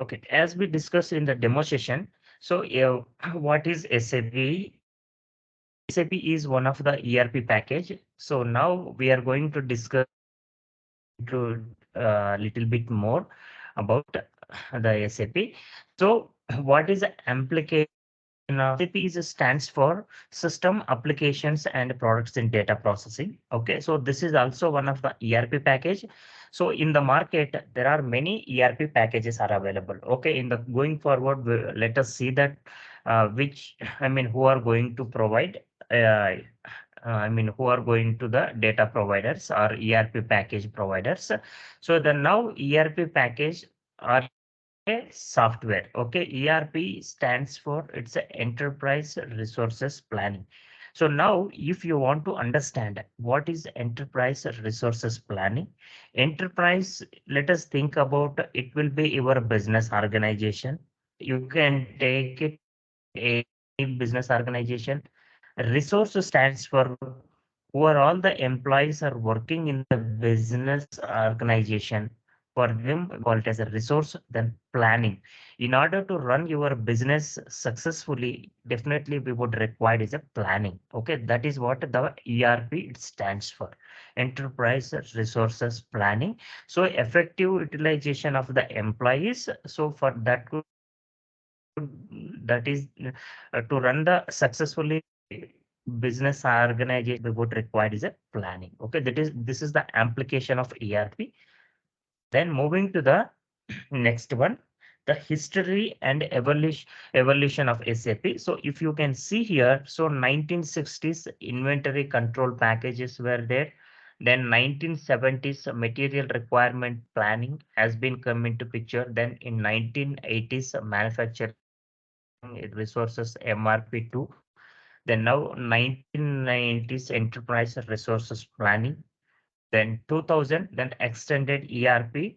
Okay, as we discussed in the demo session, so what is SAP? SAP is one of the ERP package. So now we are going to discuss to little bit more about the SAP. So what is the application of SAP is stands for System Applications and Products in Data Processing. Okay, so this is also one of the ERP package. So in the market, there are many ERP packages are available. Okay, in the going forward, let us see that which who are going to provide. Who are going to the data providers or ERP package providers. So the now ERP package are a software. Okay, ERP stands for it's a enterprise resources planning. So now if you want to understand what is enterprise resources planning, enterprise, let us think about it will be your business organization. You can take it a business organization. Resource stands for who are all the employees are working in the business organization. For them, we call it as a resource, then planning. In order to run your business successfully, definitely we would require is a planning. Okay, that is what the ERP it stands for. Enterprise Resources Planning. So effective utilization of the employees. So for that that is to run the successfully business organization we would require is a planning. Okay, this is the application of ERP. Then moving to the next one, the history and evolution of SAP. So if you can see here, so 1960s inventory control packages were there. Then 1970s material requirement planning has been come into picture. Then in 1980s manufacturing resources MRP2. Then now 1990s enterprise resources planning. Then 2000, then extended ERP.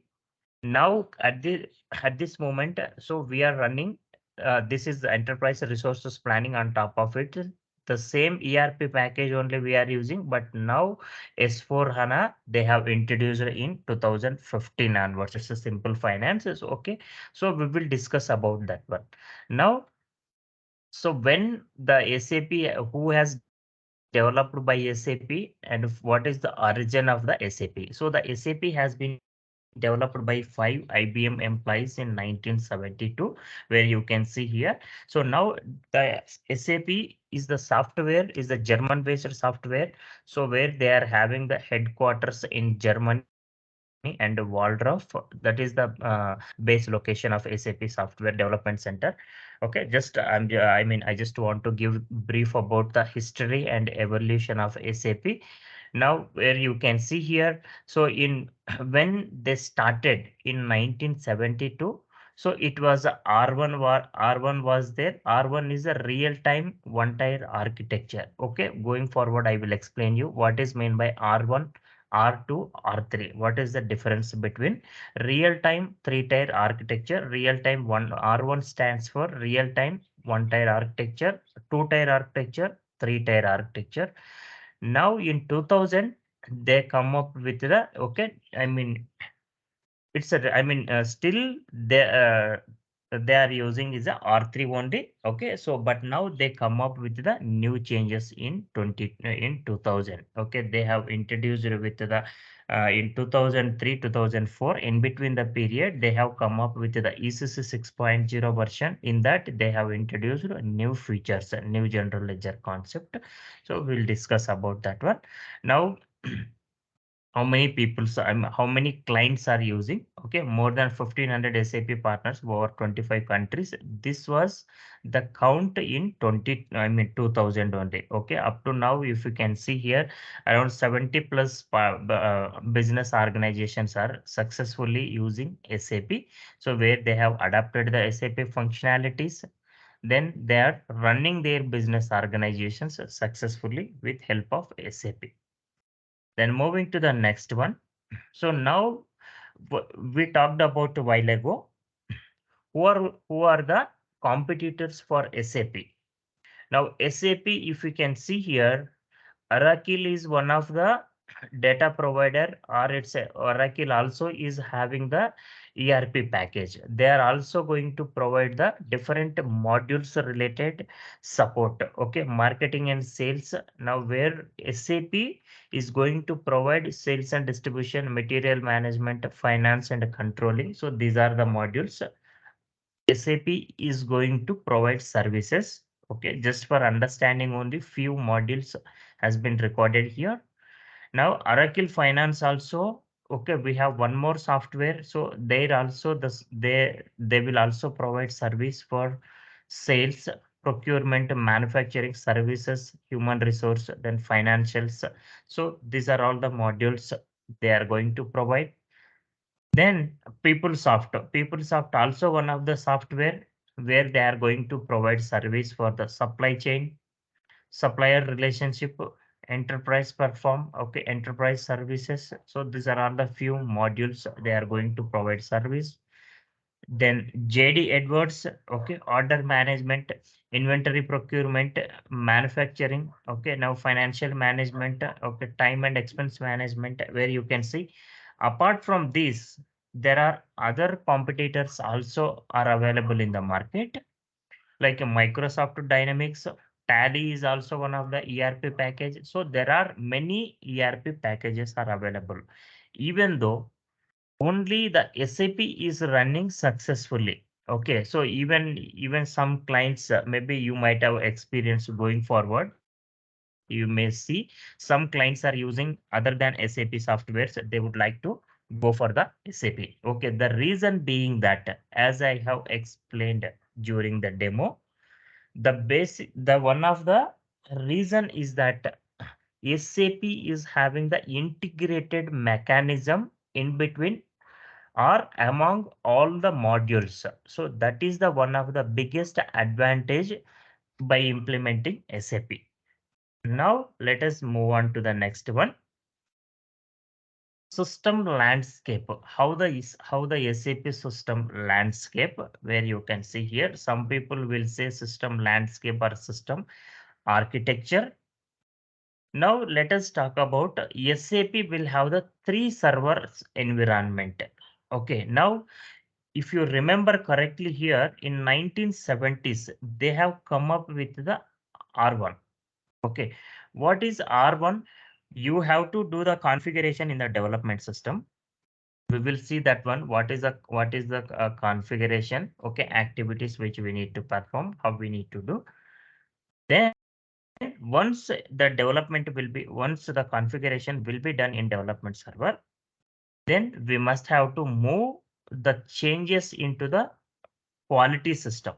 Now at this moment, so we are running. This is the enterprise resources planning on top of it. The same ERP package only we are using, but now S4 HANA they have introduced in 2015 onwards. It's a simple finance. Is okay. So we will discuss about that one now. So when the SAP, who has developed by SAP and what is the origin of the SAP? So the SAP has been developed by 5 IBM employees in 1972, where you can see here. So now the SAP is the software, is the German-based software. So where they are having the headquarters in Germany and Waldorf, that is the base location of SAP Software Development Center. Okay, just I just want to give brief about the history and evolution of SAP. Now, where you can see here, so in when they started in 1972, so it was a R1 R1 was there. R1 is a real-time one-tier architecture. Okay, going forward, I will explain you what is meant by R1, R2, R3. What is the difference between real-time three-tier architecture? Real-time one R1 stands for real-time one-tier architecture, two-tier architecture, three-tier architecture. Now in 2000, they come up with the okay. It's a still they are using is a R3 only. Okay, so but now they come up with the new changes in 2000. Okay, they have introduced with the in 2003 2004. In between the period, they have come up with the ECC 6.0 version. In that, they have introduced new features, a new general ledger concept. So we'll discuss about that one now. How many people, how many clients are using? Okay, more than 1500 SAP partners over 25 countries. This was the count in 2000 only. Okay, up to now, if you can see here, around 70 plus business organizations are successfully using SAP. So where they have adapted the SAP functionalities, then they are running their business organizations successfully with help of SAP. Then moving to the next one. So now we talked about a while ago who are the competitors for SAP. Now SAP, if you can see here, Oracle is one of the data provider, or it's a Oracle also is having the ERP package. They are also going to provide the different modules related support. Okay, marketing and sales. Now, where SAP is going to provide sales and distribution, material management, finance and controlling. So these are the modules. SAP is going to provide services. Okay, just for understanding, only few modules has been recorded here. Now Oracle Finance also, okay, we have one more software. So there also they will also provide service for sales, procurement, manufacturing services, human resource, then financials. So these are all the modules they are going to provide. Then PeopleSoft also one of the software where they are going to provide service for the supply chain, supplier relationship, enterprise perform, okay, enterprise services. So these are all the few modules they are going to provide service. Then JD Edwards, okay, order management, inventory procurement, manufacturing, okay, now financial management, okay, time and expense management, where you can see apart from these, there are other competitors also are available in the market, like Microsoft Dynamics. Tally is also one of the ERP package. So there are many ERP packages are available. Even though only the SAP is running successfully. Okay, so even some clients, maybe you might have experience going forward. You may see some clients are using other than SAP softwares. They would like to go for the SAP. Okay, the reason being that, as I have explained during the demo, the one of the reason is that SAP is having the integrated mechanism in between or among all the modules. So that is the one of the biggest advantage by implementing SAP. Now let us move on to the next one. System landscape. How the SAP system landscape, where you can see here, some people will say system landscape or system architecture. Now let us talk about SAP will have the 3 servers environment. Okay, now if you remember correctly here in 1970s, they have come up with the R1. Okay, what is R1? You have to do the configuration in the development system. We will see that one. What is the configuration? Okay, activities which we need to perform, how we need to do. Then once the configuration will be done in development server, then we must have to move the changes into the quality system.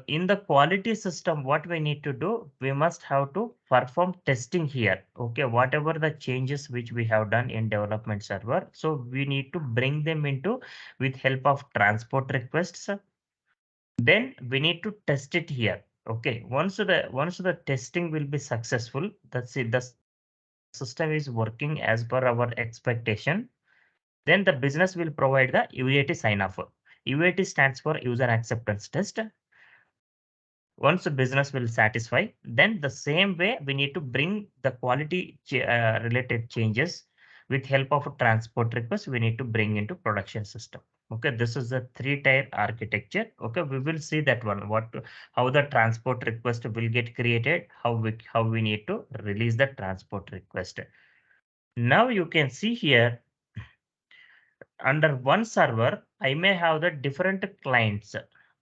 In the quality system, what we need to do, we must have to perform testing here. Okay, whatever the changes which we have done in development server, so we need to bring them into with help of transport requests. Then we need to test it here. Okay, once the testing will be successful, that's it, the system is working as per our expectation, then the business will provide the UAT sign off. UAT stands for user acceptance test. Once the business will satisfy, then the same way we need to bring the quality related changes with help of a transport request. We need to bring into production system. Okay, this is a 3-tier architecture. Okay, we will see that one, how the transport request will get created, how we need to release the transport request. Now you can see here, under one server, I may have the different clients.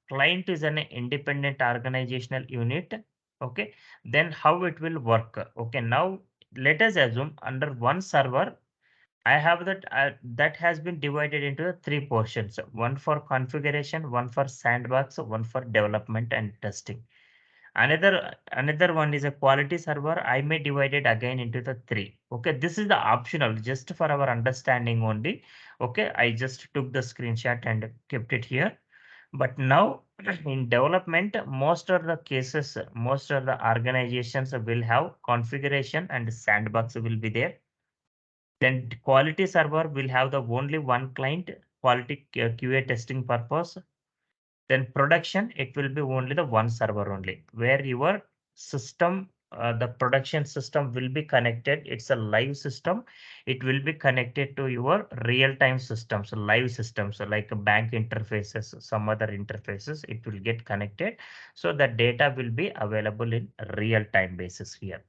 Client is an independent organizational unit. Okay, then how it will work? Okay, now let us assume under one server, I have that has been divided into the 3 portions: one for configuration, one for sandbox, one for development and testing. Another one is a quality server. I may divide it again into the 3. Okay, this is the optional, just for our understanding only. Okay, I just took the screenshot and kept it here. But now in development, most of the cases, most of the organizations will have configuration and sandbox will be there. Then quality server will have the only one client, quality QA testing purpose. Then production, it will be only the one server only, where your system the production system will be connected. It's a live system. It will be connected to your real-time systems, live systems, like bank interfaces, some other interfaces. It will get connected. So the data will be available in real-time basis here.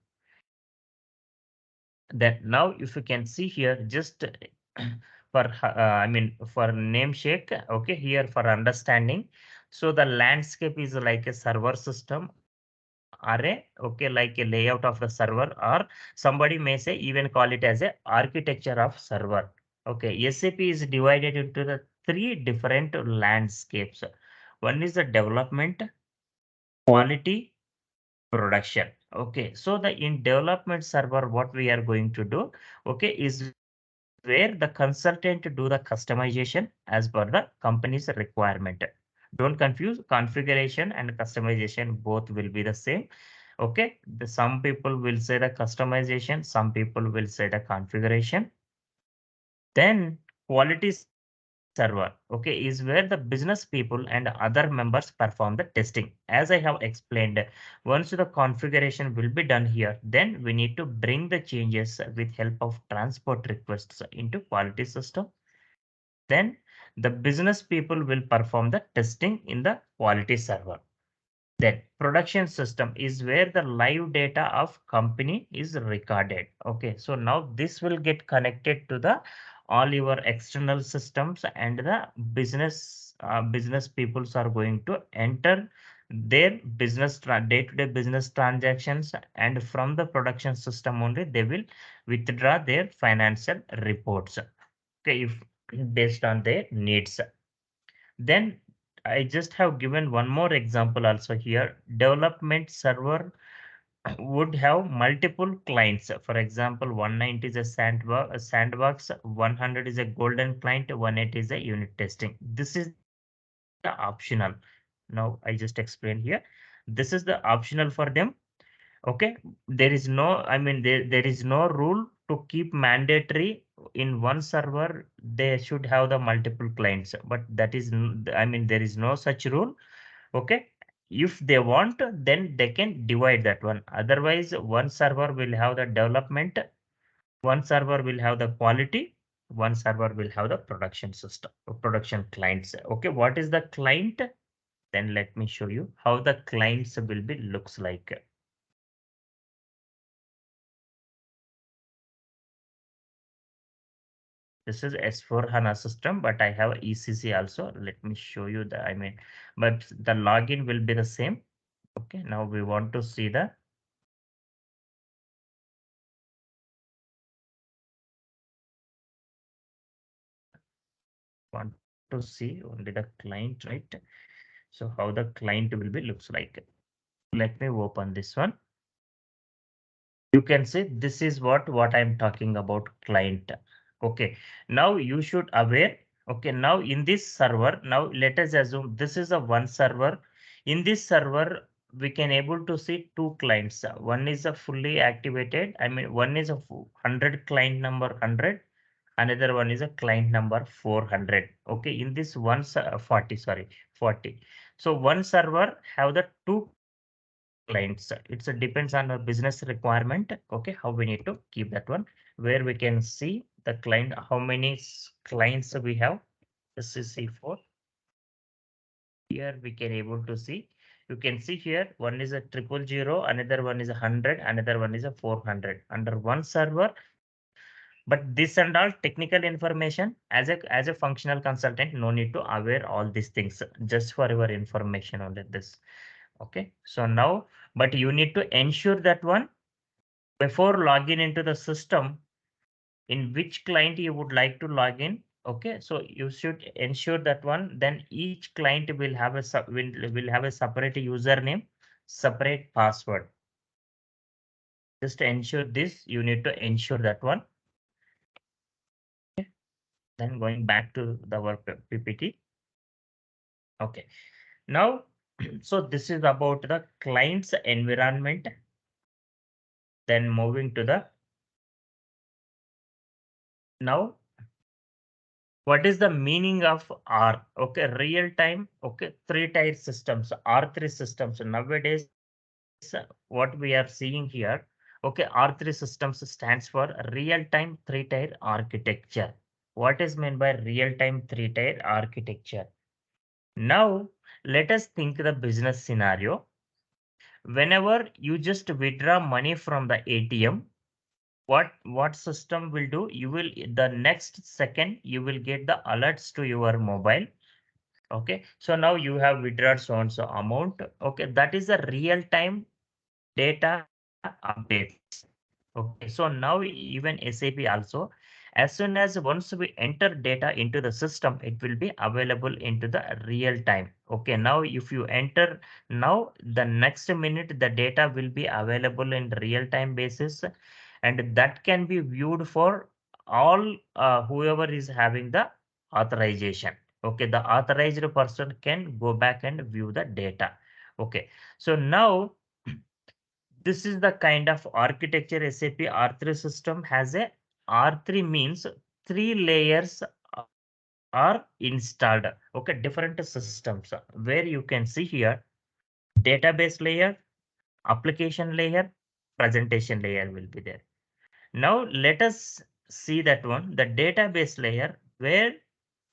Then now if you can see here, just for for name shake, okay, here for understanding. So the landscape is like a server system array, okay, like a layout of the server, or somebody may say even call it as a architecture of server. Okay, SAP is divided into the three different landscapes. One is the development, quality, production. Okay, so the in development server, what we are going to do, okay, is where the consultant do the customization as per the company's requirement. Don't confuse configuration and customization, both will be the same. Okay, some people will say the customization, some people will say the configuration. Then quality server, okay, is where the business people and other members perform the testing. As I have explained, once the configuration will be done here, then we need to bring the changes with help of transport requests into quality system. Then the business people will perform the testing in the quality server. Then production system is where the live data of company is recorded. Okay, so now this will get connected to the all your external systems, and the business peoples are going to enter their day-to-day business transactions, and from the production system only they will withdraw their financial reports. Okay, if based on their needs. Then I just have given one more example also here. Development server would have multiple clients. For example, 190 is a sandbox, 100 is a golden client, 180 is a unit testing. This is the optional. Now I just explained here. This is the optional for them. Okay, there is no, there is no rule to keep mandatory in one server they should have the multiple clients, but that is there is no such rule. Okay, if they want, then they can divide that one. Otherwise, one server will have the development, one server will have the quality, one server will have the production system, production clients. Okay, what is the client? Then let me show you how the clients will be looks like. This is S4HANA system, but I have ECC also. Let me show you the, but the login will be the same. Okay, now we want to see the want to see only the client, right? So how the client will be looks like. Let me open this one. You can say this is what I'm talking about, client. Okay, now you should aware. Okay, now in this server, now let us assume this is a one server. In this server we can able to see two clients. One is a fully activated, one is a 100 client number 100, another one is a client number 400. Okay, in this 40, sorry, 40. So one server have the two clients. It's a depends on the business requirement. Okay, how we need to keep that one, where we can see the client, how many clients we have. This is C4. Here we can able to see. You can see here one is a 000, another one is a 100, another one is a 400 under one server. But this and all technical information, as a functional consultant, no need to aware all these things. Just for your information only this. Okay, so now, but you need to ensure that one before logging into the system, in which client you would like to log in. Okay, so you should ensure that one. Then each client will have a will have a separate username, separate password. Just ensure this. You need to ensure that one. Then going back to our PPT. Okay, now so this is about the client's environment. Then moving to the now. What is the meaning of R? Okay, real time. Okay, three tier systems, R3 systems. Nowadays, what we are seeing here. Okay, R3 systems stands for real-time three-tier architecture. What is meant by real-time three-tier architecture? Now, let us think the business scenario. Whenever you just withdraw money from the ATM, what system will do? You will the next second you will get the alerts to your mobile. Okay, so now you have withdrawn so and so amount. Okay, that is a real time data updates. Okay, so now even SAP also, as soon as once we enter data into the system, it will be available into the real time. Okay, now if you enter now, the next minute the data will be available in real time basis, and that can be viewed for all whoever is having the authorization. Okay, the authorized person can go back and view the data. Okay, so now this is the kind of architecture SAP R3 system has. A R3 means three layers are installed. Okay, different systems where you can see here database layer, application layer, presentation layer will be there. Now let us see that one, the database layer, where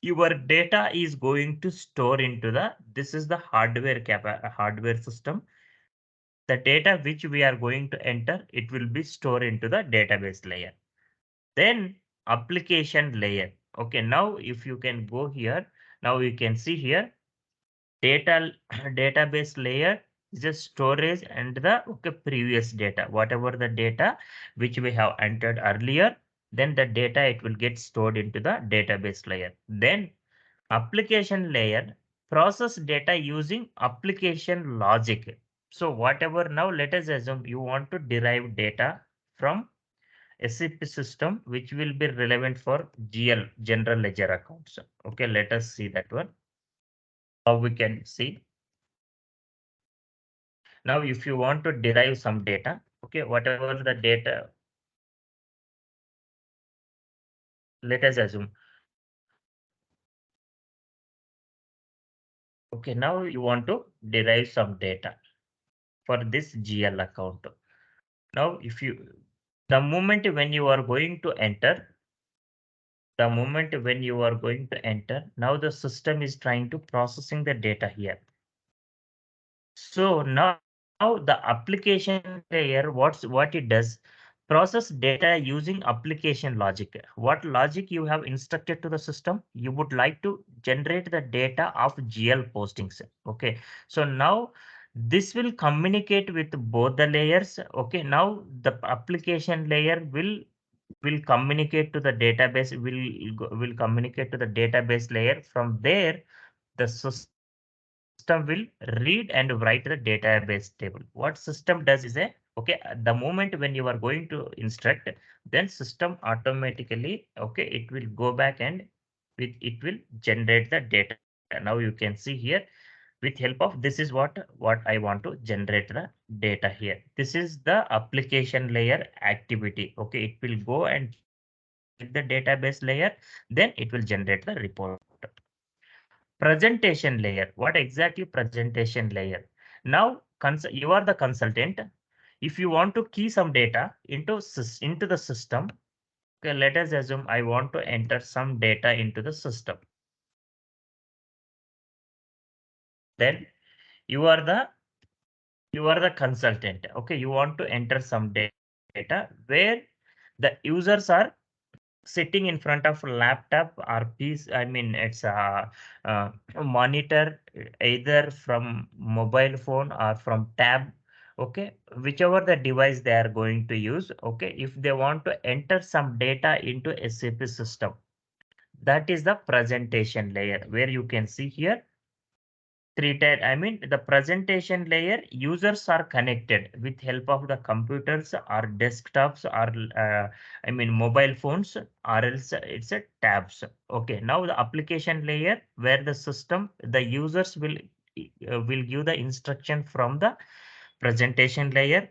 your data is going to store into the, this is the hardware system. The data which we are going to enter, it will be stored into the database layer. Then application layer. Okay, now if you can go here, now you can see here data database layer is a storage and the okay previous data, whatever the data which we have entered earlier, then the data it will get stored into the database layer. Then application layer process data using application logic. So whatever, now let us assume you want to derive data from SAP system which will be relevant for GL, general ledger accounts. Okay, let us see that one. How we can see. Now, if you want to derive some data, okay, whatever the data, let us assume. Okay, now you want to derive some data for this GL account. Now, if you, the moment when you are going to enter, now the system is trying to processing the data here. So now the application layer, what it does, process data using application logic. What logic you have instructed to the system? You would like to generate the data of GL postings. Okay, so now this will communicate with both the layers. Okay, now the application layer will communicate to the database, will communicate to the database layer. From there, the system will read and write the database table. What system does is a, okay, at the moment when you are going to instruct, then system automatically, okay, it will go back and it will generate the data. Now you can see here with help of this is what I want to generate the data here. This is the application layer activity. Okay, it will go and check the database layer, then it will generate the report. Presentation layer. What exactly presentation layer? Now, you are the consultant. If you want to key some data into the system, okay, let us assume I want to enter some data into the system. Then you are the consultant. Okay, you want to enter some data where the users are sitting in front of a laptop or piece, I mean it's a monitor, either from mobile phone or from tab. Okay, whichever the device they are going to use. Okay, if they want to enter some data into SAP system, that is the presentation layer, where you can see here three tier, I mean the presentation layer, users are connected with help of the computers or desktops or I mean mobile phones, or else it's a tabs. Okay, now the application layer, where the system, the users will give the instruction from the presentation layer.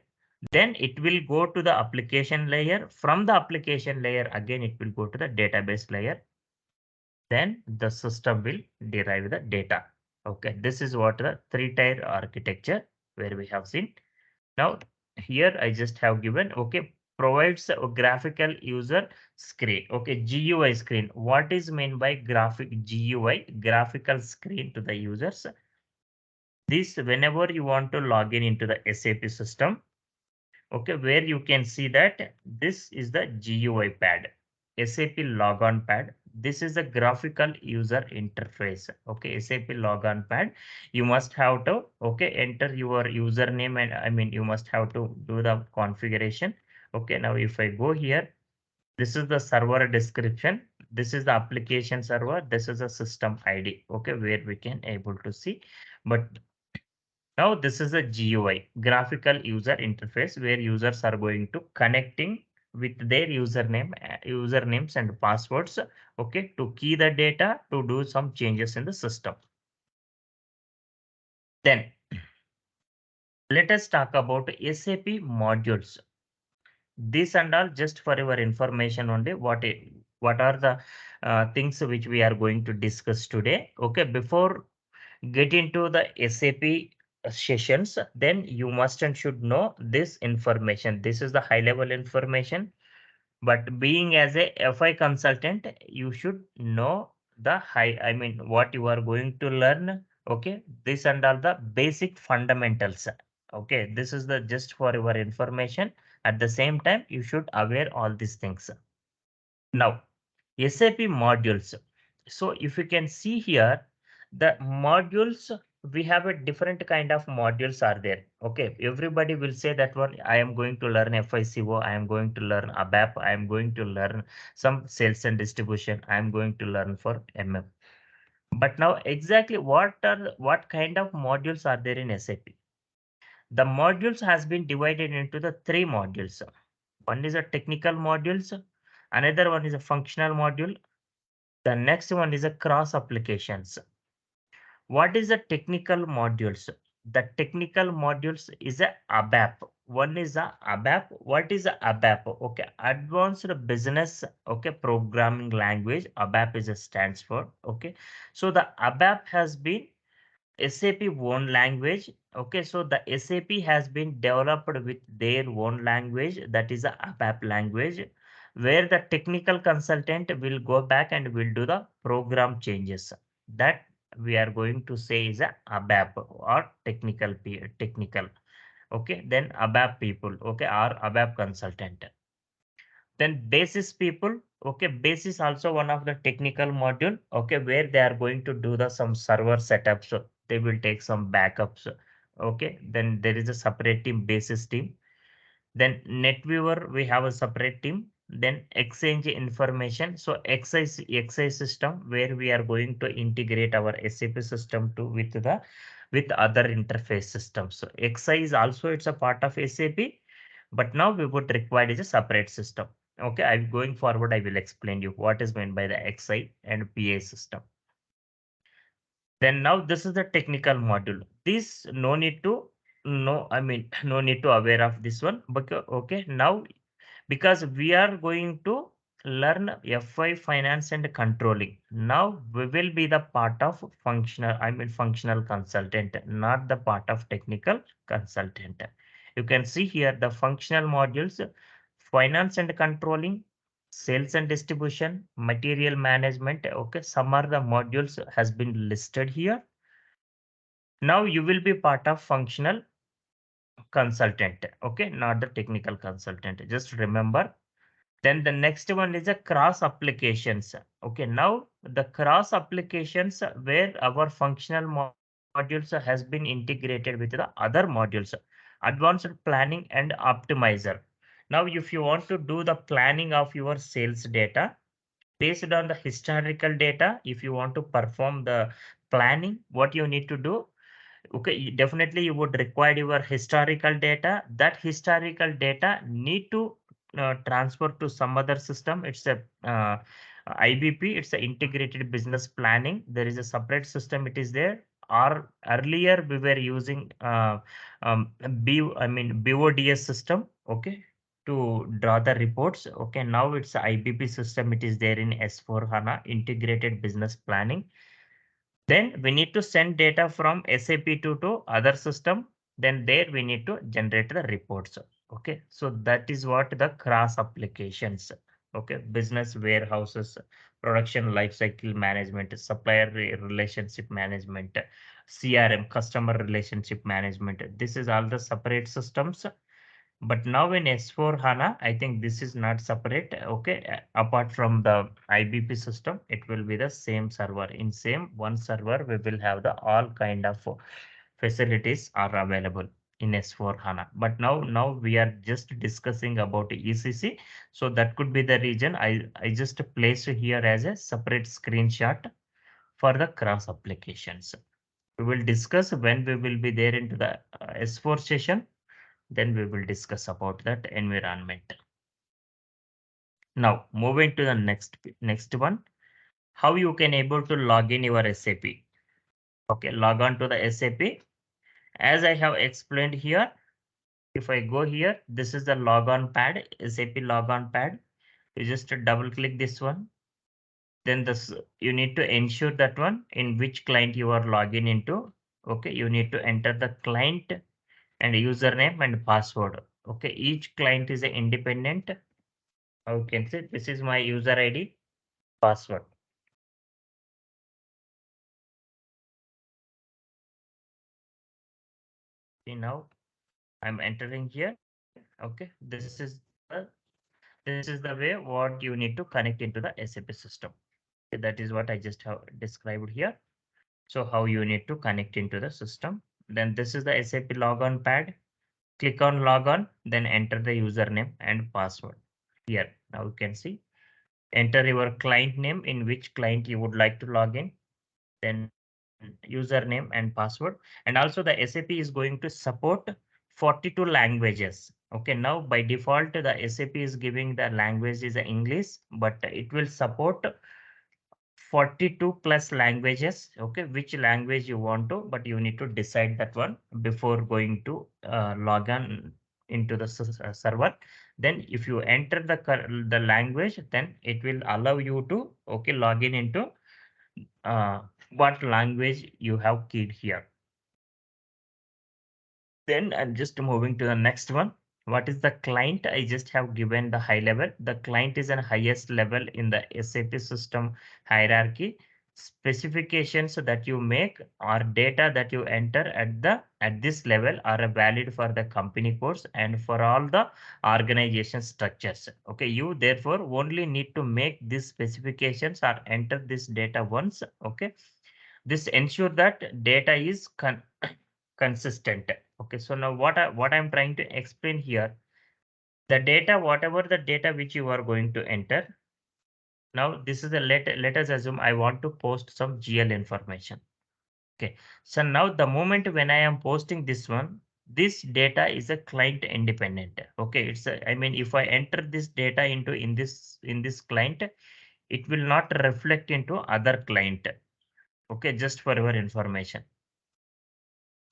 Then it will go to the application layer. From the application layer, again it will go to the database layer, then the system will derive the data. Okay, this is what the three-tier architecture where we have seen. Now here I just have given, okay, provides a graphical user screen. Okay, GUI screen. What is meant by graphic GUI? Graphical screen to the users. This whenever you want to log in into the SAP system, okay, where you can see that this is the GUI pad, SAP logon pad. This is the graphical user interface. Okay, SAP logon pad. You must have to, okay, enter your username, and I mean you must have to do the configuration. Okay, now if I go here, this is the server description. This is the application server. This is a system ID. Okay, where we can able to see, but now this is a GUI, graphical user interface, where users are going to connecting with their usernames and passwords, okay, to key the data to do some changes in the system. Then let us talk about SAP modules. This and all just for your information only. What are the things which we are going to discuss today? Okay, before get into the SAP sessions, then you must and should know this information. This is the high level information. But being as a FI consultant, you should know the high, I mean, what you are going to learn. Okay, this and all the basic fundamentals. Okay, this is the just for your information. At the same time, you should aware all these things. Now, SAP modules. So if you can see here, the modules, we have a different kind of modules are there. Okay, everybody will say that one, I am going to learn FICO, I am going to learn ABAP, I am going to learn some sales and distribution, I am going to learn for MM. But now exactly what kind of modules are there in SAP? The modules has been divided into the three modules. One is a technical modules, another one is a functional module, the next one is a cross applications. What is the technical modules? The technical modules is a ABAP. One is a ABAP. What is a ABAP? Okay, Advanced Business, okay, Programming Language. ABAP is a stands for. Okay, so the ABAP has been SAP own language. Okay, so the SAP has been developed with their own language, that is a ABAP language, where the technical consultant will go back and will do the program changes. That we are going to say is a ABAP or technical. Okay, then ABAP people, okay, or ABAP consultant. Then basis people, okay, basis also one of the technical module, okay, where they are going to do the some server setups. So they will take some backups. Okay, then there is a separate team, basis team. Then NetWeaver, we have a separate team. Then Exchange information. So XI system, where we are going to integrate our SAP system to with other interface systems. So XI is also it's a part of SAP, but now we would require is a separate system. Okay, I'm going forward. I will explain you what is meant by the XI and PA system. Then now this is the technical module. This no need to no, I mean no need to aware of this one. But okay, now because we are going to learn FI finance and controlling. Now we will be the part of functional consultant, not the part of technical consultant. You can see here the functional modules, finance and controlling, sales and distribution, material management. Okay, some are the modules has been listed here. Now you will be part of functional consultant. Okay, not the technical consultant. Just remember. Then the next one is a cross applications. Okay, now the cross applications where our functional modules has been integrated with the other modules, advanced planning and optimizer. Now, if you want to do the planning of your sales data based on the historical data, if you want to perform the planning, what you need to do, okay, definitely you would require your historical data. That historical data need to transfer to some other system. It's a IBP, it's a integrated business planning. There is a separate system, it is there. Or earlier we were using BODS system, okay, to draw the reports. Okay, now it's a IBP system, it is there in S4HANA integrated business planning. Then we need to send data from SAP to other system. Then there we need to generate the reports. Okay, so that is what the cross applications. Okay, business warehouses, production lifecycle management, supplier relationship management, CRM, customer relationship management. This is all the separate systems. But now in S4 HANA, I think this is not separate. Okay, apart from the IBP system, it will be the same server. In same one server, we will have the all kind of facilities are available in S4 HANA. But now we are just discussing about ECC. So that could be the region. I just placed here as a separate screenshot for the cross applications. We will discuss when we will be there into the S4 session. Then we will discuss about that environment. Now moving to the next one, how you can able to log in your SAP. Okay, log on to the SAP. As I have explained here, if I go here, this is the logon pad, SAP logon pad. You just double click this one. Then this you need to ensure that one in which client you are logging into. Okay, you need to enter the client and username and password. Okay, each client is a independent. You can say this is my user ID, password. See now I'm entering here. Okay, the this is the way what you need to connect into the SAP system. Okay, that is what I just have described here. So how you need to connect into the system. Then this is the SAP logon pad. Click on logon, then enter the username and password. Here now you can see. Enter your client name in which client you would like to log in. Then username and password. And also the SAP is going to support 42 languages. Okay, now by default the SAP is giving the language is English, but it will support 42 plus languages. Okay, which language you want to, but you need to decide that one before going to log on into the server. Then if you enter the language, then it will allow you to okay log in into uh, what language you have keyed here. Then I'm just moving to the next one. What is the client? I just have given the high level. The client is an highest level in the SAP system hierarchy. Specifications that you make or data that you enter at this level are valid for the company codes and for all the organization structures. Okay, you therefore only need to make these specifications or enter this data once. Okay, this ensure that data is consistent. Okay, so now what I'm trying to explain here, the data, whatever the data which you are going to enter. Now this is a let us assume I want to post some GL information. Okay, so now the moment when I am posting this one, this data is a client independent. Okay, I mean if I enter this data into in this client, it will not reflect into other client. Okay, just for your information.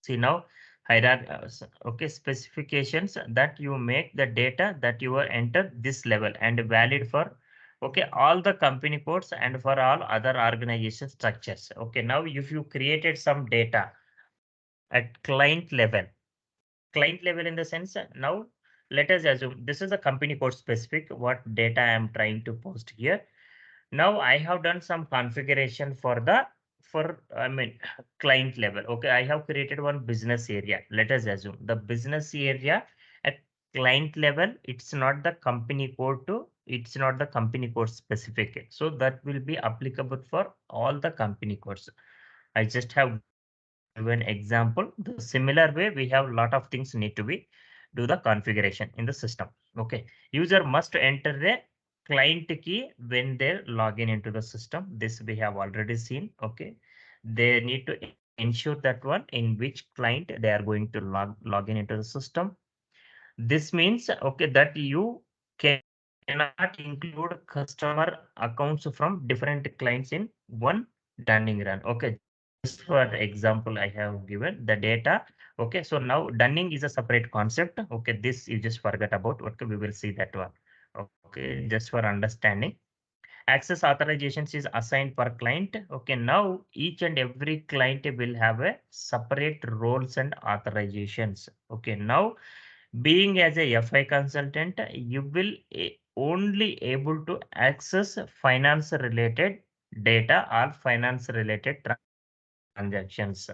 See now, okay, specifications that you make the data that you are enter this level and valid for okay all the company codes and for all other organization structures. Okay, now if you created some data at client level in the sense now let us assume this is a company code specific what data I am trying to post here. Now I have done some configuration for I mean client level. Okay, I have created one business area. Let us assume the business area at client level, it's not the company code it's not the company code specific. So that will be applicable for all the company codes. I just have given example. The similar way we have a lot of things need to be do the configuration in the system. Okay, user must enter the client key when they log in into the system. This we have already seen. Okay, they need to ensure that one in which client they are going to log in into the system. This means okay that you cannot include customer accounts from different clients in one dunning run. Okay, just for example, I have given the data. Okay, so now dunning is a separate concept. Okay, this you just forget about. Okay, we will see that one. Okay, just for understanding. access authorizations is assigned per client. Okay, now each and every client will have a separate roles and authorizations. Okay, now being as a FI consultant, you will only able to access finance related data or finance related transactions.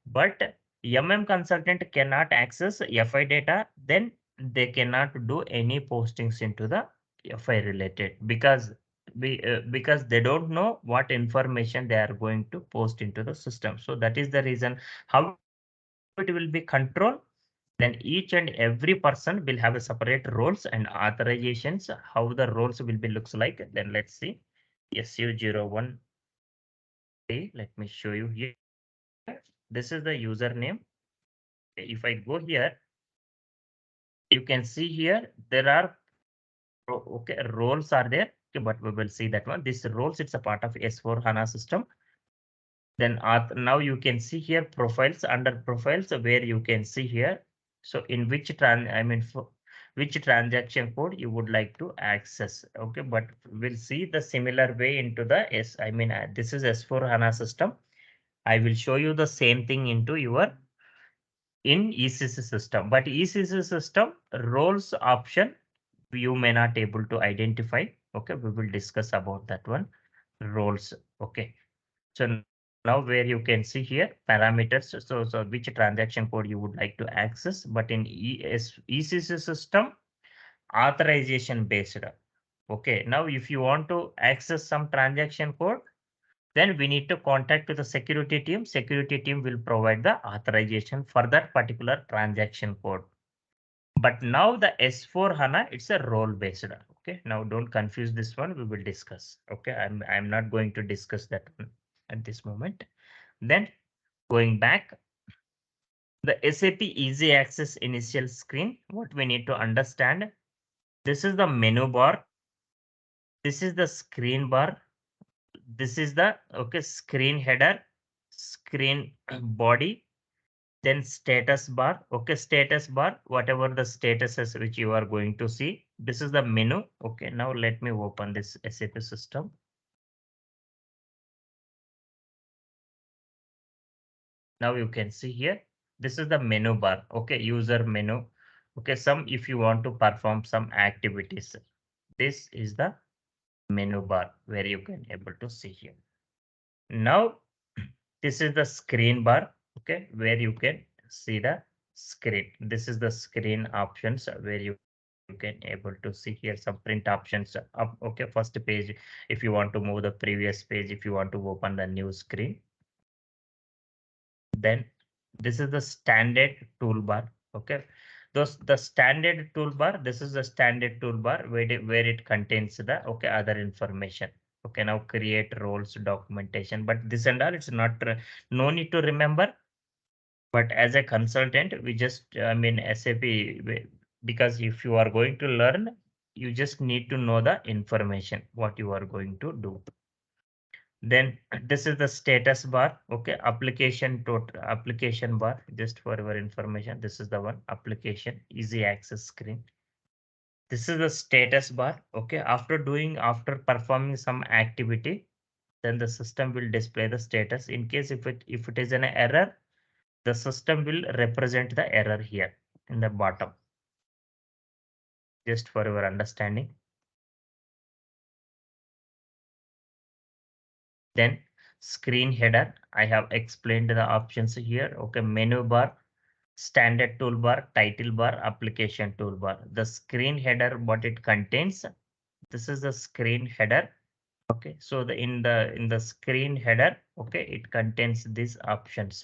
But MM consultant cannot access FI data, then they cannot do any postings into the FI related because they don't know what information they are going to post into the system. So that is the reason how it will be controlled. Then each and every person will have a separate roles and authorizations. How the roles will be looks like. Then let's see. SU01. Let me show you here. This is the username. If I go here, you can see here there are okay roles are there. Okay, but we will see that one. This roles, it's a part of S4 HANA system. Then now you can see here profiles, under profiles where you can see here. So in which which transaction code you would like to access. Okay, but we'll see the similar way into the this is S4 HANA system. I will show you the same thing into your in ECC system, but ECC system roles option you may not able to identify. Okay, we will discuss about that one roles. Okay, so now where you can see here parameters, so which transaction code you would like to access, but in ECC system authorization based. Okay, now if you want to access some transaction code, then we need to contact to the security team. Security team will provide the authorization for that particular transaction code. But now the S4 HANA, it's a role based. Okay, now don't confuse this one. We will discuss. Okay, I'm not going to discuss that one at this moment. Then going back, the SAP Easy Access initial screen. What we need to understand. This is the menu bar. This is the screen bar. This is the okay screen header, screen body, then status bar. Okay, status bar, whatever the statuses which you are going to see, this is the menu. Okay, now let me open this SAP system. Now you can see here, this is the menu bar. Okay, user menu. Okay, some if you want to perform some activities, this is the menu bar where you can able to see here. Now this is the screen bar. Okay, where you can see the screen. This is the screen options where you can able to see here some print options up. Okay, first page if you want to move the previous page, if you want to open the new screen. Then this is the standard toolbar. Okay, the standard toolbar, this is the standard toolbar where it contains the okay other information. Okay, now create roles documentation, but this and all it's not no need to remember. But as a consultant, we just SAP, because if you are going to learn, you just need to know the information what you are going to do. Then this is the status bar. Okay, application bar, just for your information. This is the one application easy access screen. This is the status bar. Okay, after performing some activity, then the system will display the status. In case if it is an error, the system will represent the error here in the bottom, just for your understanding. Then screen header, I have explained the options here. Okay, menu bar, standard toolbar, title bar, application toolbar. The screen header, what it contains, this is the screen header. Okay, so in the screen header, okay, it contains these options.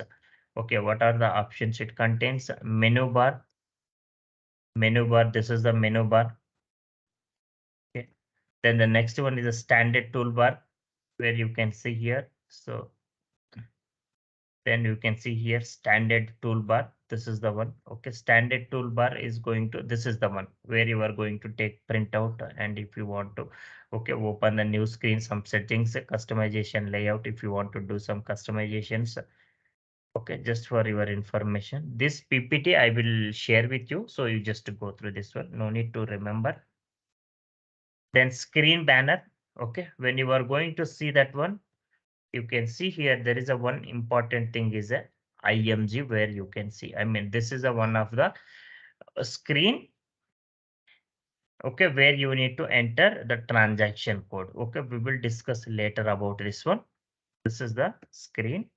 Okay, what are the options? It contains menu bar. This is the menu bar. Okay, then the next one is a standard toolbar where you can see here. So then you can see here standard toolbar. This is the one. Okay, standard toolbar is going to, this is the one where you are going to take printout, and if you want to, okay, open the new screen, some settings, customization layout, if you want to do some customizations. Okay, just for your information. This PPT I will share with you. So you just go through this one. No need to remember. Then screen banner. Okay, when you are going to see that one, you can see here there is a one important thing is a IMG where you can see. I mean, this is a one of the screen. Okay, where you need to enter the transaction code. Okay, we will discuss later about this one. This is the screen.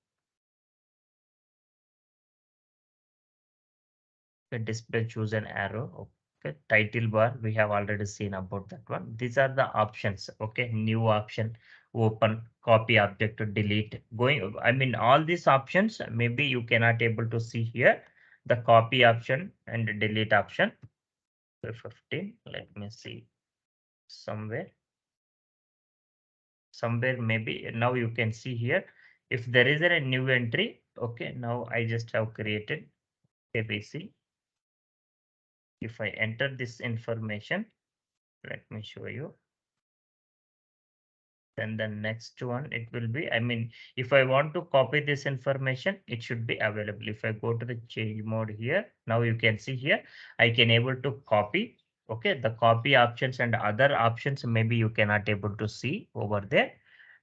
Okay, display, choose an arrow. Okay, title bar, we have already seen about that one. These are the options. Okay, new option, open, copy object to delete. Going, I mean, all these options, maybe you cannot able to see here. The copy option and the delete option. So 15, let me see somewhere. Somewhere maybe now you can see here. If there is a new entry, okay, now I just have created ABC. If I enter this information, let me show you. Then the next one, it will be, I mean, if I want to copy this information, it should be available. If I go to the change mode here, now you can see here, I can able to copy. Okay, the copy options and other options, maybe you cannot able to see over there.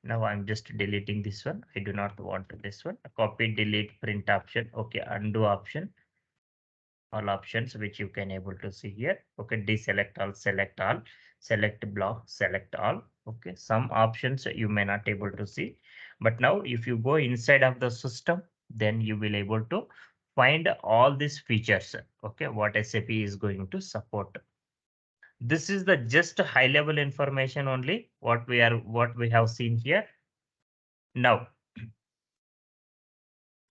Now I'm just deleting this one. I do not want this one. Copy, delete, print option. Okay, undo option. All options which you can able to see here. Okay, deselect all, select block, select all. Okay, some options you may not able to see, but now if you go inside of the system, then you will able to find all these features. Okay, what SAP is going to support. This is the just high level information only what we have seen here. Now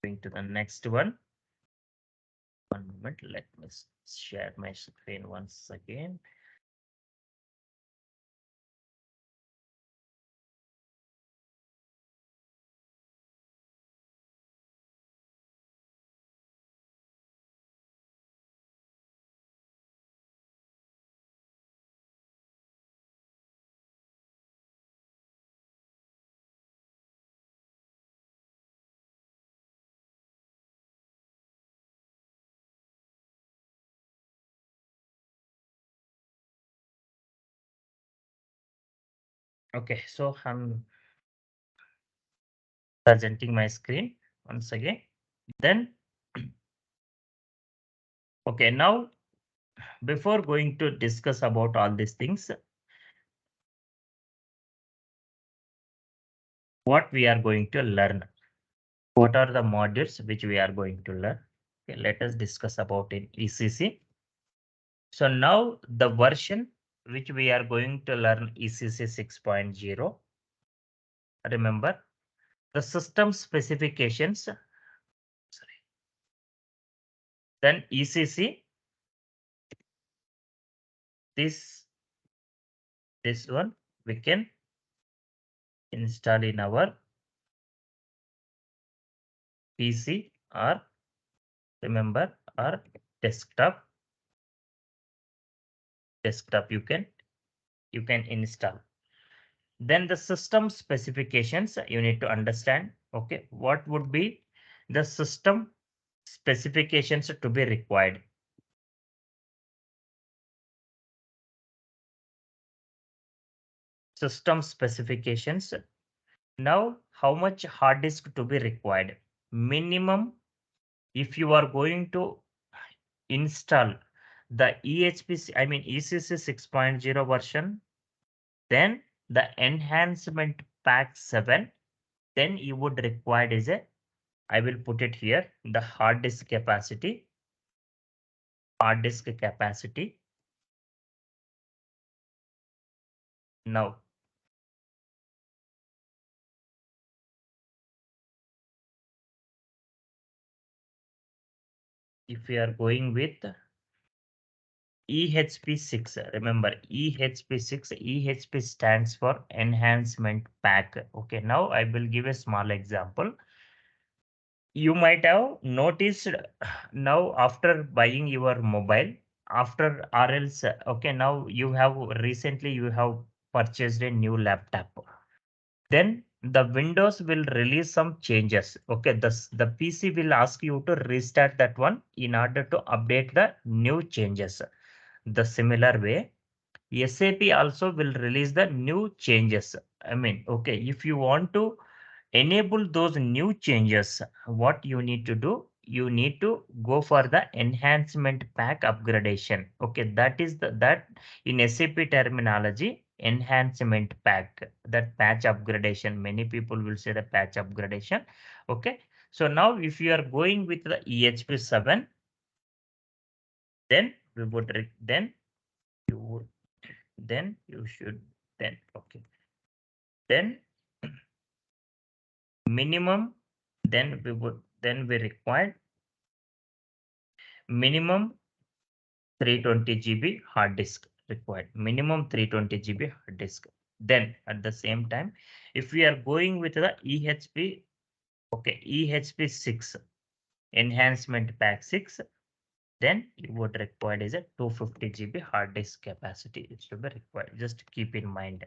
going to the next one. One moment, let me share my screen once again. Okay, so I'm presenting my screen once again. Then, okay, now before going to discuss about all these things, what we are going to learn, what are the modules which we are going to learn? Okay, let us discuss about in ECC. So now the version which we are going to learn ECC 6.0. Remember the system specifications. Sorry. Then ECC, this one we can install in our PC or remember or desktop you can install. Then the system specifications you need to understand. Okay, what would be the system specifications to be required? System specifications. Now how much hard disk to be required? Minimum, if you are going to install the I mean ECC 6.0 version, then the enhancement pack 7, then you would require is a, I will put it here, the hard disk capacity. Now, if we are going with EHP 6, remember EHP 6, EHP stands for enhancement pack. Okay, now I will give a small example. You might have noticed now after buying your mobile, after or else, okay, now you have recently you have purchased a new laptop. Then the Windows will release some changes. Okay, the PC will ask you to restart that one in order to update the new changes. The similar way, SAP also will release the new changes. I mean, okay, if you want to enable those new changes, what you need to do, you need to go for the enhancement pack upgradation. Okay, that is that in SAP terminology, enhancement pack, that patch upgradation. Many people will say the patch upgradation. Okay, so now if you are going with the EHP 7, then we would then you would then you should then okay then minimum, then we require minimum 320 GB hard disk required, minimum 320 GB hard disk. Then at the same time, if we are going with the EHP, okay, EHP 6 enhancement pack 6, then you would require is a 250 GB hard disk capacity. It should be required. Just keep in mind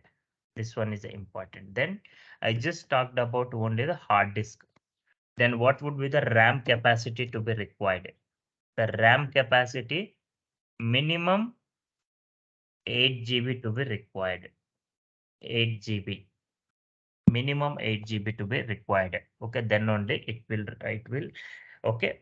this one is important. Then I just talked about only the hard disk. Then what would be the RAM capacity to be required? The RAM capacity minimum 8 GB to be required. 8 GB, minimum 8 GB to be required. Okay, then only it will okay.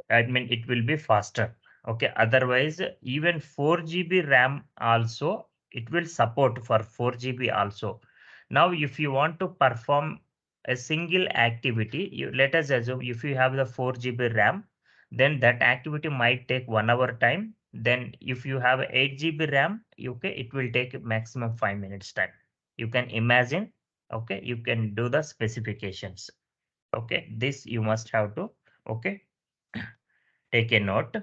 I mean, it will be faster. Okay, otherwise, even 4 GB RAM also, it will support for 4 GB also. Now, if you want to perform a single activity, let us assume if you have the 4 GB RAM, then that activity might take 1 hour time. Then, if you have 8 GB RAM, okay, it will take maximum 5 minutes time. You can imagine, okay, you can do the specifications. Okay, this you must have to, okay, take a note.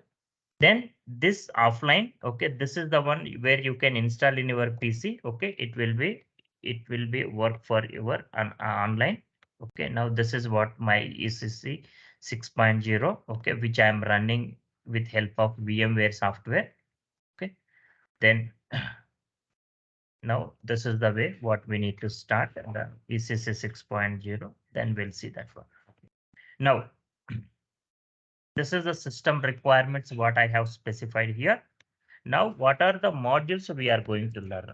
Then this offline, okay, this is the one where you can install in your PC. Okay, it will be work for your online. Okay, now this is what my ECC 6.0, okay, which I am running with help of VMware software. Okay, then now this is the way what we need to start the ECC 6.0. Then we'll see that one. Now this is the system requirements what I have specified here. Now, what are the modules we are going to learn?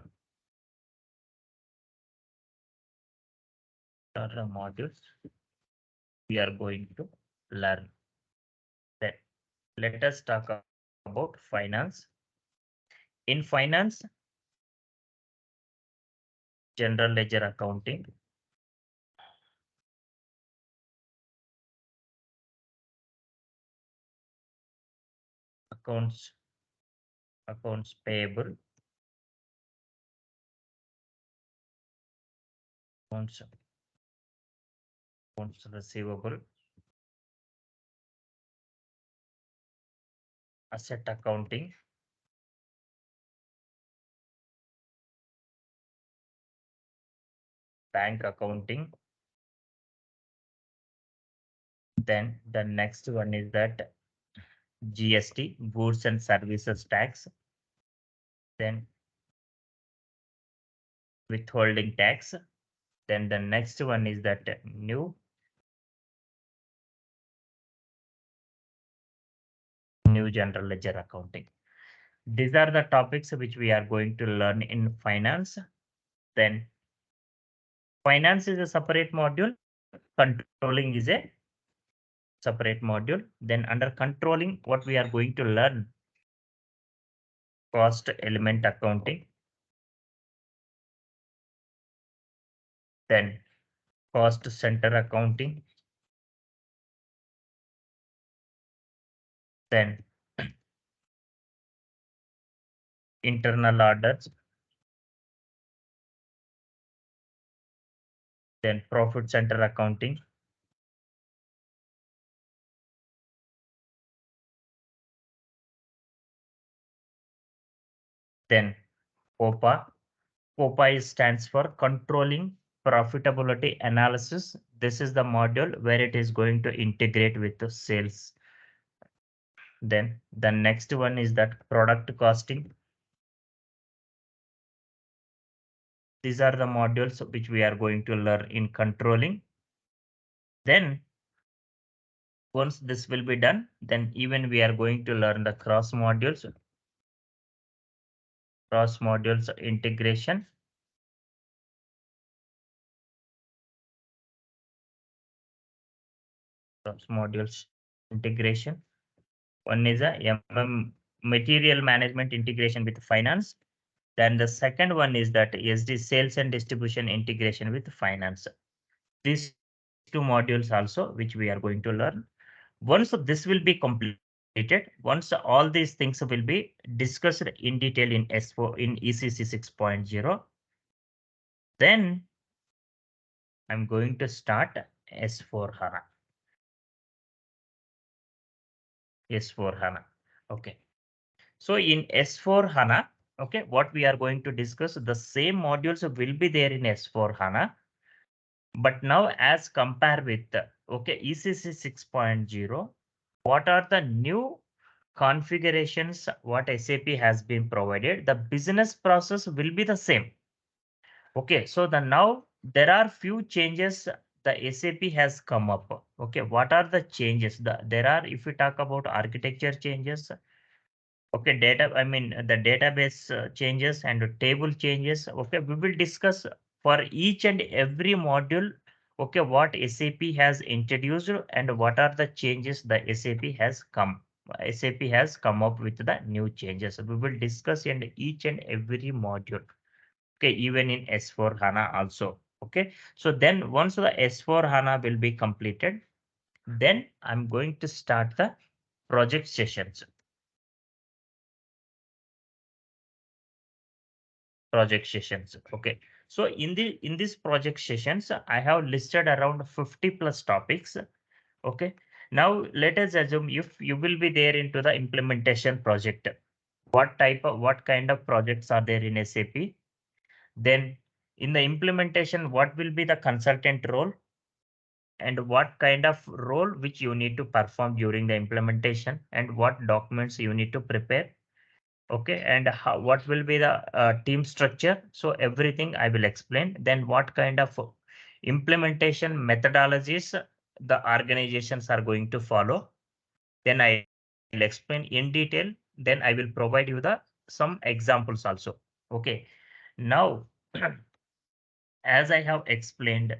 What are the modules we are going to learn? Then let us talk about finance. In finance, general ledger accounting, accounts, accounts payable, accounts, accounts receivable, asset accounting, bank accounting. Then the next one is that GST, goods and services tax. Then withholding tax. Then the next one is that new general ledger accounting. These are the topics which we are going to learn in finance. Then finance is a separate module. Controlling is a separate module. Then under controlling, what we are going to learn, cost element accounting. Then cost center accounting. Then internal orders. Then profit center accounting. Then COPA. COPA stands for controlling profitability analysis. This is the module where it is going to integrate with the sales. Then the next one is that product costing. These are the modules which we are going to learn in controlling. Then once this will be done, then even we are going to learn the cross modules. cross modules integration. Cross modules integration. One is a material management integration with finance. Then the second one is that SD sales and distribution integration with finance. These two modules also, which we are going to learn. Once this will be completed, once all these things will be discussed in detail in S4 in ECC 6.0, then I'm going to start S4 HANA. S4 HANA. Okay. So in S4 HANA, okay, what we are going to discuss, the same modules will be there in S4 HANA. But now as compare with, okay, ECC 6.0, what are the new configurations what SAP has been provided? The business process will be the same. Okay, so the now there are few changes the SAP has come up. Okay, what are the changes? There are, if we talk about architecture changes, okay, the database changes and the table changes. Okay, we will discuss for each and every module. Okay, what SAP has introduced and what are the changes the SAP has come up with the new changes. We will discuss in each and every module. Okay, even in S4 HANA also. Okay, so then once the S4 HANA will be completed, then I'm going to start the project sessions. Project sessions. Okay, so in these project sessions I have listed around 50 plus topics. Okay, now let us assume if you will be there into the implementation project, what kind of projects are there in SAP? Then in the implementation, what will be the consultant role and what kind of role which you need to perform during the implementation and what documents you need to prepare. Okay, and what will be the team structure? So everything I will explain. Then what kind of implementation methodologies the organizations are going to follow, then I will explain in detail. Then I will provide you the some examples also. Okay, now as I have explained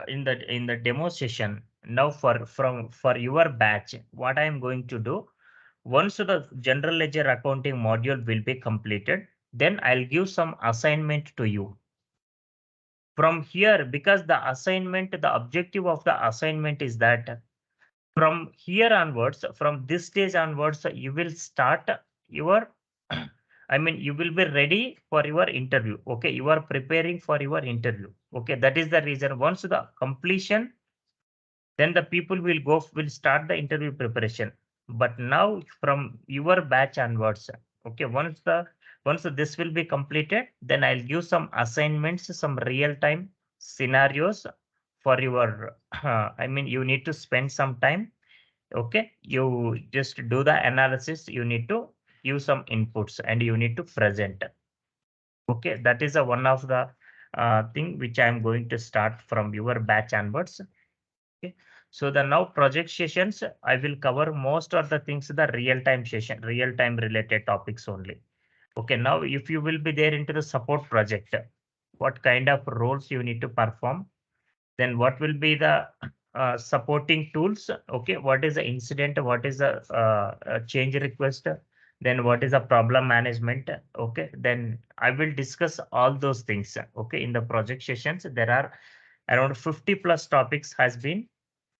in the demo session, now for your batch, what I am going to do, once the general ledger accounting module will be completed, then I'll give some assignment to you. From here, because the objective of the assignment is that from here onwards, from this stage onwards, you will start your, you will be ready for your interview. Okay, you are preparing for your interview. Okay, that is the reason. Once the completion, then the people will start the interview preparation. But now from your batch onwards, okay, once this will be completed, then I'll give some assignments, some real time scenarios for your you need to spend some time. Okay, you just do the analysis, you need to give some inputs and you need to present. Okay, that is a one of the thing which I'm going to start from your batch onwards. Okay, so the now project sessions, I will cover most of the things, the real-time session, real-time related topics only. Okay, now if you will be there into the support project, what kind of roles you need to perform, then what will be the supporting tools? Okay, what is the incident? What is the change request? Then what is the problem management? Okay, then I will discuss all those things. Okay, in the project sessions, there are around 50 plus topics has been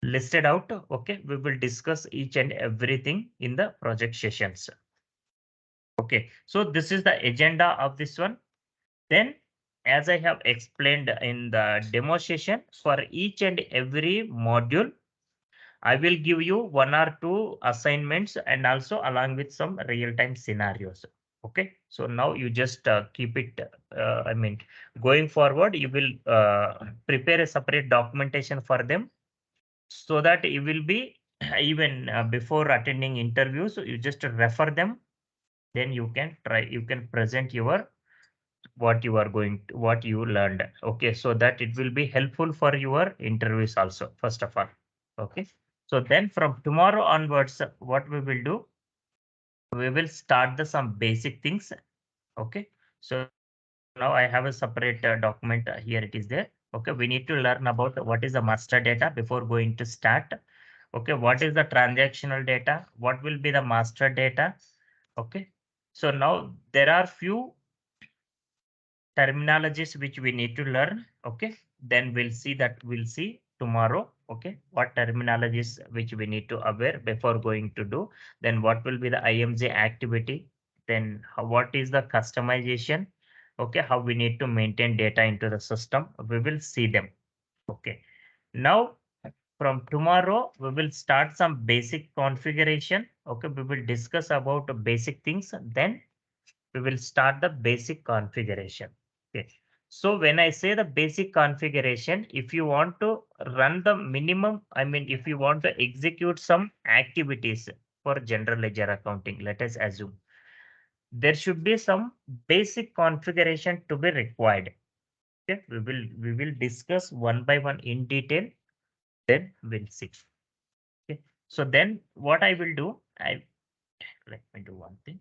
listed out. Okay, we will discuss each and everything in the project sessions. Okay, so this is the agenda of this one. Then, as I have explained in the demo session, for each and every module, I will give you one or two assignments and also along with some real-time scenarios. Okay, so now you just keep it, going forward, you will prepare a separate documentation for them so that you will be even before attending interviews, you just refer them, then you can present your what you learned. Okay, so that it will be helpful for your interviews also, first of all. Okay, so then from tomorrow onwards, what we will do, we will start the some basic things. Okay. So now I have a separate document here. It is there. Okay. We need to learn about what is the master data before going to start. Okay. What is the transactional data? What will be the master data? Okay. So now there are few terminologies which we need to learn. Okay. Then we'll see tomorrow. Okay. What terminologies which we need to aware before going to do. Then what will be the IMJ activity? Then what is the customization? Okay. How we need to maintain data into the system. We will see them. Okay. Now from tomorrow, we will start some basic configuration. Okay. We will discuss about the basic things. Then we will start the basic configuration. Okay. So when I say the basic configuration, if you want to run the minimum, I mean, if you want to execute some activities for general ledger accounting, let us assume there should be some basic configuration to be required. Okay. We will discuss one by one in detail. Then we'll see. Okay. So then what I will do, let me do one thing.